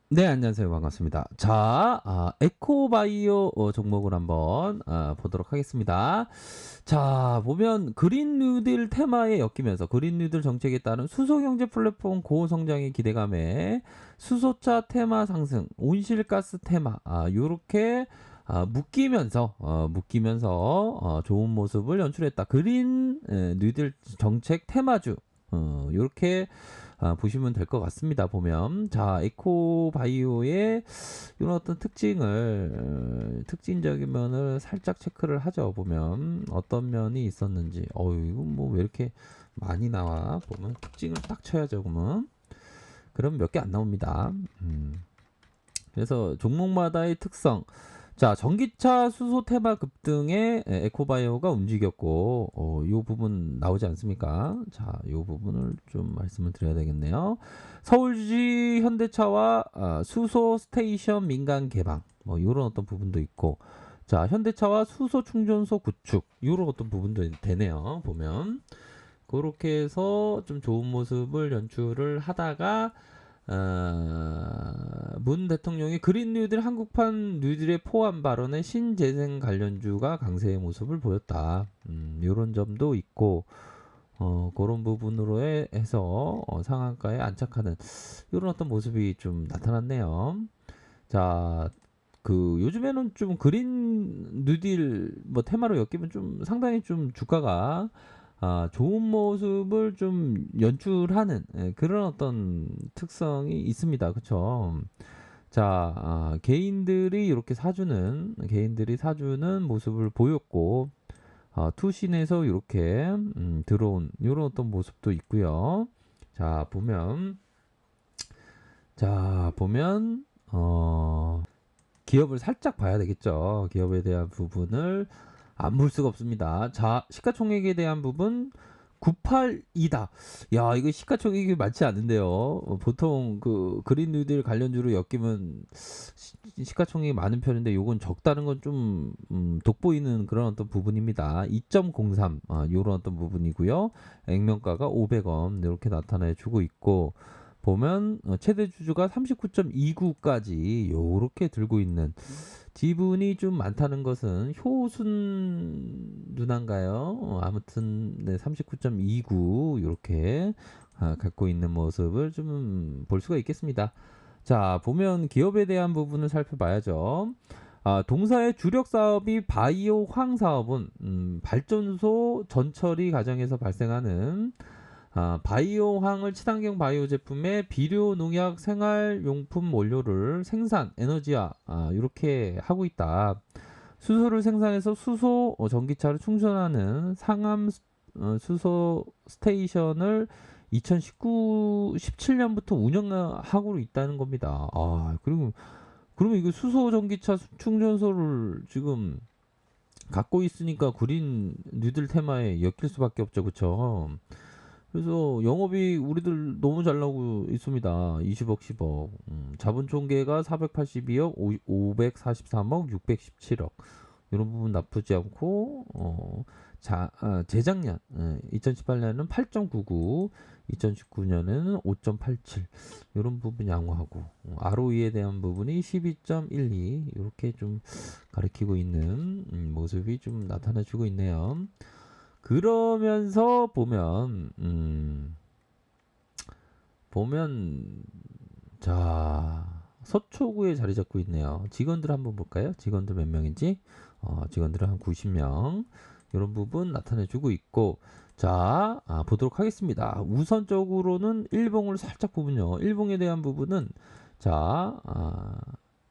네, 안녕하세요. 반갑습니다. 자, 에코바이오 종목을 한번 보도록 하겠습니다. 자, 보면 그린 뉴딜 테마에 엮이면서 그린 뉴딜 정책에 따른 수소 경제 플랫폼 고성장의 기대감에 수소차 테마 상승, 온실가스 테마, 요렇게 묶이면서 좋은 모습을 연출했다. 그린 뉴딜 정책 테마주, 요렇게 보시면 될 것 같습니다. 보면 자 에코바이오의 이런 어떤 특징적인 면을 살짝 체크를 하죠. 보면 어떤 면이 있었는지 이거 뭐 왜 이렇게 많이 나와. 보면 특징을 딱 쳐야죠. 그럼 몇 개 안 나옵니다. 그래서 종목마다의 특성. 자, 전기차 수소 테마 급등에 에코바이오가 움직였고, 이 부분 나오지 않습니까? 자, 이 부분을 좀 말씀을 드려야 되겠네요. 서울시 현대차와 수소 스테이션 민간 개방, 뭐 이런 어떤 부분도 있고, 자, 현대차와 수소 충전소 구축, 이런 어떤 부분도 되네요. 보면 그렇게 해서 좀 좋은 모습을 연출을 하다가 문 대통령이 그린 뉴딜 한국판 뉴딜의 포함 발언에 신재생 관련주가 강세의 모습을 보였다. 이런 점도 있고 그런 부분으로 해서 상한가에 안착하는 이런 어떤 모습이 좀 나타났네요. 자, 요즘에는 좀 그린 뉴딜 뭐 테마로 엮이면 좀 상당히 좀 주가가 좋은 모습을 좀 연출하는 그런 어떤 특성이 있습니다. 그쵸? 자, 개인들이 사주는 모습을 보였고, 투신에서 이렇게 들어온 이런 어떤 모습도 있고요. 자, 보면 기업을 살짝 봐야 되겠죠. 기업에 대한 부분을 안 볼 수가 없습니다. 자, 시가총액에 대한 부분 982다. 야, 이거 시가총액이 많지 않은데요. 보통 그 그린 뉴딜 관련주로 엮이면 시가총액이 많은 편인데 요건 적다는 건 좀 돋보이는 그런 어떤 부분입니다. 2.03 요런 어떤 부분이고요. 액면가가 500원 이렇게 나타내 주고 있고 보면 최대 주주가 39.29까지 요렇게 들고 있는 지분이 좀 많다는 것은 효순 누나인가요? 아무튼 네, 39.29 이렇게 갖고 있는 모습을 좀 볼 수가 있겠습니다. 자, 보면 기업에 대한 부분을 살펴봐야죠. 동사의 주력 사업이 바이오 황 사업은 발전소 전처리 과정에서 발생하는 바이오 황을 친환경 바이오 제품의 비료, 농약, 생활용품 원료를 생산, 에너지화 이렇게 하고 있다. 수소를 생산해서 수소 전기차를 충전하는 상암 수소 스테이션을 17년부터 운영하고 있다는 겁니다. 그러면 이거 수소 전기차 충전소를 지금 갖고 있으니까 그린 뉴딜 테마에 엮일 수밖에 없죠, 그쵸? 그래서 영업이 우리들 너무 잘 나오고 있습니다. 20억, 10억. 자본 총계가 482억, 543억, 617억. 이런 부분 나쁘지 않고 재작년 2018년은 8.99, 2019년에는 5.87 이런 부분 양호하고 ROE에 대한 부분이 12.12 이렇게 좀 가리키고 있는 모습이 좀 나타나주고 있네요. 그러면서 보면 자 서초구에 자리 잡고 있네요. 직원들 한번 볼까요? 직원들 몇 명인지 직원들은 한 90명 이런 부분 나타내주고 있고 자 보도록 하겠습니다. 우선적으로는 일봉을 살짝 보면요. 일봉에 대한 부분은 자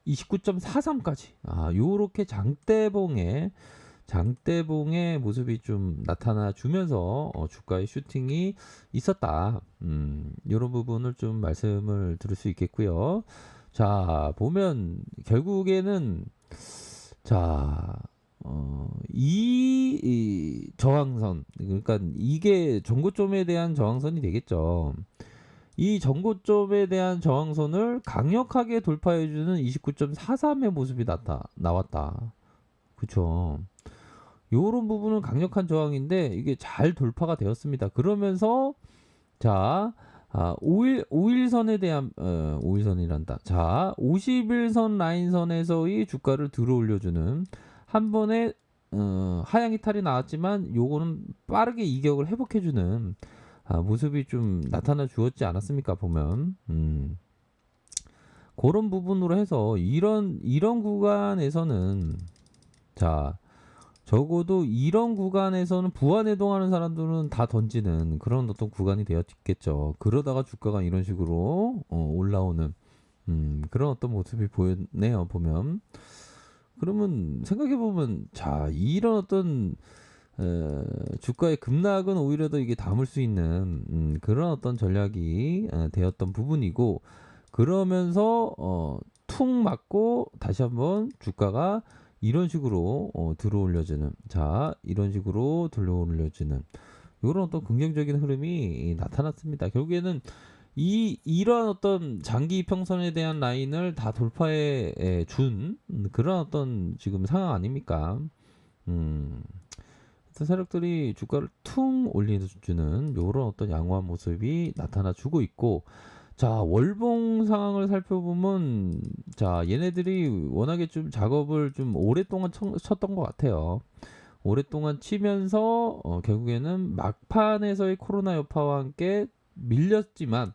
29.43까지 요렇게 장대봉의 모습이 좀 나타나 주면서 주가의 슈팅이 있었다. 이런 부분을 좀 말씀을 드릴 수 있겠고요. 자, 보면 결국에는 자, 이 저항선, 그러니까 이게 전고점에 대한 저항선이 되겠죠. 이 전고점에 대한 저항선을 강력하게 돌파해주는 29.43의 모습이 나왔다. 그쵸. 요런 부분은 강력한 저항인데 이게 잘 돌파가 되었습니다. 그러면서 자, 오일선에 대한 오일선이란다. 자, 50일선 라인선에서의 주가를 들어 올려주는 한 번에 하향 이탈이 나왔지만 요거는 빠르게 이격을 회복해주는 모습이 좀 나타나 주었지 않았습니까? 보면 그런 부분으로 해서 이런 구간에서는 자 적어도 이런 구간에서는 부안해동하는 사람들은 다 던지는 그런 어떤 구간이 되었겠죠. 그러다가 주가가 이런 식으로 올라오는 그런 어떤 모습이 보였네요. 보면 그러면 생각해 보면 자 이런 어떤 주가의 급락은 오히려 더 이게 담을 수 있는 그런 어떤 전략이 되었던 부분이고 그러면서 툭 맞고 다시 한번 주가가 이런 식으로 들어올려지는 자 이런 식으로 들어올려지는 이런 어떤 긍정적인 흐름이 나타났습니다. 결국에는 이러한 어떤 장기 이평선에 대한 라인을 다 돌파해 준 그런 어떤 지금 상황 아닙니까? 음, 그래서 세력들이 주가를 퉁 올려주는 이런 어떤 양호한 모습이 나타나 주고 있고 자 월봉 상황을 살펴보면 자 얘네들이 워낙에 좀 작업을 좀 오랫동안 쳤던 것 같아요. 오랫동안 치면서 결국에는 막판에서의 코로나 여파와 함께 밀렸지만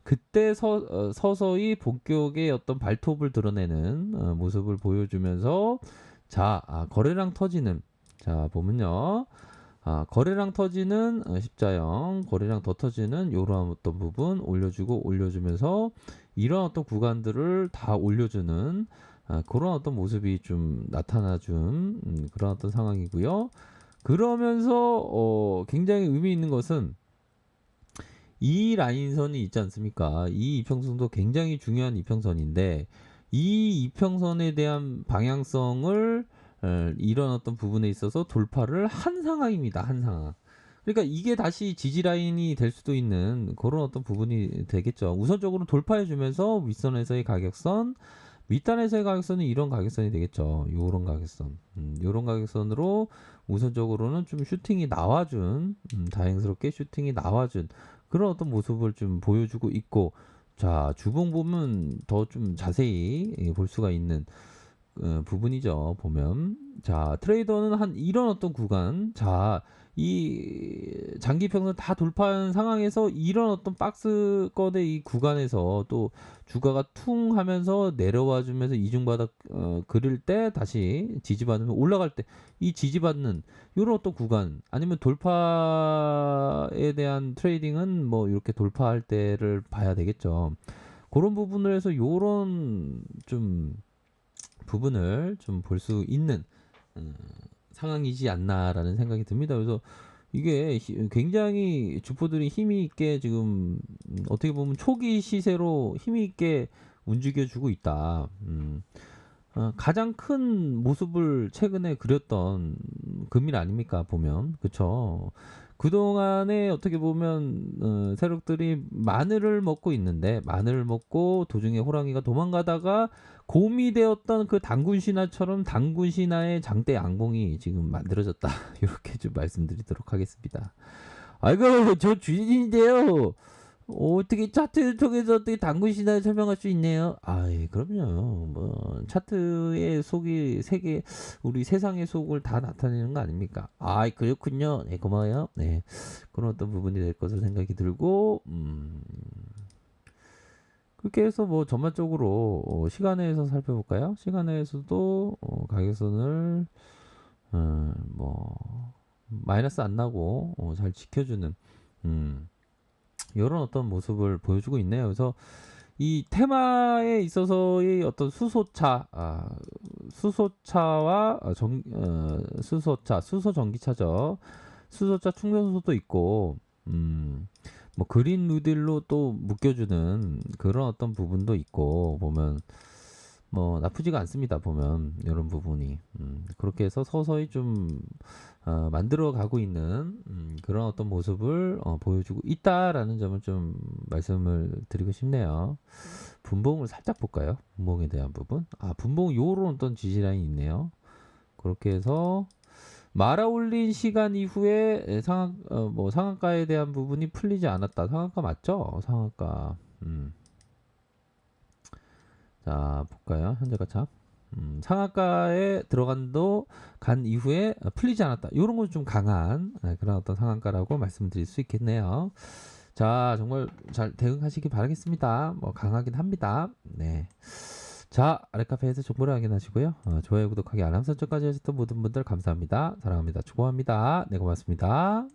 그때 서서히 본격의 어떤 발톱을 드러내는 모습을 보여주면서 자 거래량 터지는 자 보면요 거래량 터지는 십자형 거래량 더 터지는 요런 어떤 부분 올려주면서 이런 어떤 구간들을 다 올려주는 그런 어떤 모습이 좀 나타나준 그런 어떤 상황이고요. 그러면서 굉장히 의미 있는 것은 이 라인선이 있지 않습니까? 이 이평선도 굉장히 중요한 이평선인데 이 이평선에 대한 방향성을 이런 어떤 부분에 있어서 돌파를 한 상황입니다. 한 상황. 그러니까 이게 다시 지지 라인이 될 수도 있는 그런 어떤 부분이 되겠죠. 우선적으로 돌파해 주면서 윗선에서의 가격선, 밑단에서의 가격선은 이런 가격선이 되겠죠. 요런 가격선. 요런 가격선으로 우선적으로는 좀 슈팅이 나와준, 다행스럽게 슈팅이 나와준 그런 어떤 모습을 좀 보여주고 있고, 자, 주봉 보면 더 좀 자세히 볼 수가 있는 부분이죠. 보면 자 트레이더는 한 이런 어떤 구간 자 이 장기 평선 다 돌파한 상황에서 이런 어떤 박스권의 이 구간에서 또 주가가 퉁 하면서 내려와 주면서 이중바닥 그릴 때 다시 지지받으면 올라갈 때 이 지지받는 이런 어떤 구간 아니면 돌파에 대한 트레이딩은 뭐 이렇게 돌파할 때를 봐야 되겠죠. 그런 부분을 해서 요런 좀 부분을 좀 볼 수 있는 음, 상황이지 않나라는 생각이 듭니다. 그래서 이게 굉장히 주포들이 힘이 있게 지금 어떻게 보면 초기 시세로 힘이 있게 움직여주고 있다. 가장 큰 모습을 최근에 그렸던 금일 아닙니까 보면 그쵸? 그동안에 어떻게 보면 세력들이 마늘을 먹고 있는데 마늘을 먹고 도중에 호랑이가 도망가다가 곰이 되었던 그 당군 신화처럼 당군 신화의 장대 양봉이 지금 만들어졌다 이렇게 좀 말씀드리도록 하겠습니다. 아이고 저 주인인데요. 어떻게 차트 통해서 어떻게 당군 신화를 설명할 수 있네요. 아이 그럼요. 뭐 차트의 속이 세계 우리 세상의 속을 다 나타내는 거 아닙니까? 아이 그렇군요. 네 고마워요. 네 그런 어떤 부분이 될 것으로 생각이 들고 그렇게 해서 뭐 전반적으로 시간에서 살펴볼까요? 시간에서도 가격선을 뭐 마이너스 안 나고 잘 지켜주는 이런 어떤 모습을 보여주고 있네요. 그래서 이 테마에 있어서의 어떤 수소차와 수소 전기차죠. 수소차 충전소도 있고, 뭐 그린 누딜로 또 묶여주는 그런 어떤 부분도 있고 보면 뭐 나쁘지가 않습니다. 보면 이런 부분이 그렇게 해서 서서히 좀 만들어 가고 있는 그런 어떤 모습을 보여주고 있다라는 점을 좀 말씀을 드리고 싶네요. 분봉을 살짝 볼까요? 분봉에 대한 부분. 분봉 요런 어떤 지지라인이 있네요. 그렇게 해서 말아 올린 시간 이후에 상한가에 대한 부분이 풀리지 않았다. 상한가 맞죠? 상한가. 자, 볼까요? 현재 가차. 상한가에 들어간도 간 이후에 풀리지 않았다. 이런 건 좀 강한 그런 어떤 상한가라고 말씀드릴 수 있겠네요. 자, 정말 잘 대응하시기 바라겠습니다. 뭐 강하긴 합니다. 네. 자, 아랫카페에서 정보를 확인하시고요. 좋아요, 구독하기, 알람 설정까지 하셨던 모든 분들 감사합니다. 사랑합니다. 축복합니다. 네, 고맙습니다.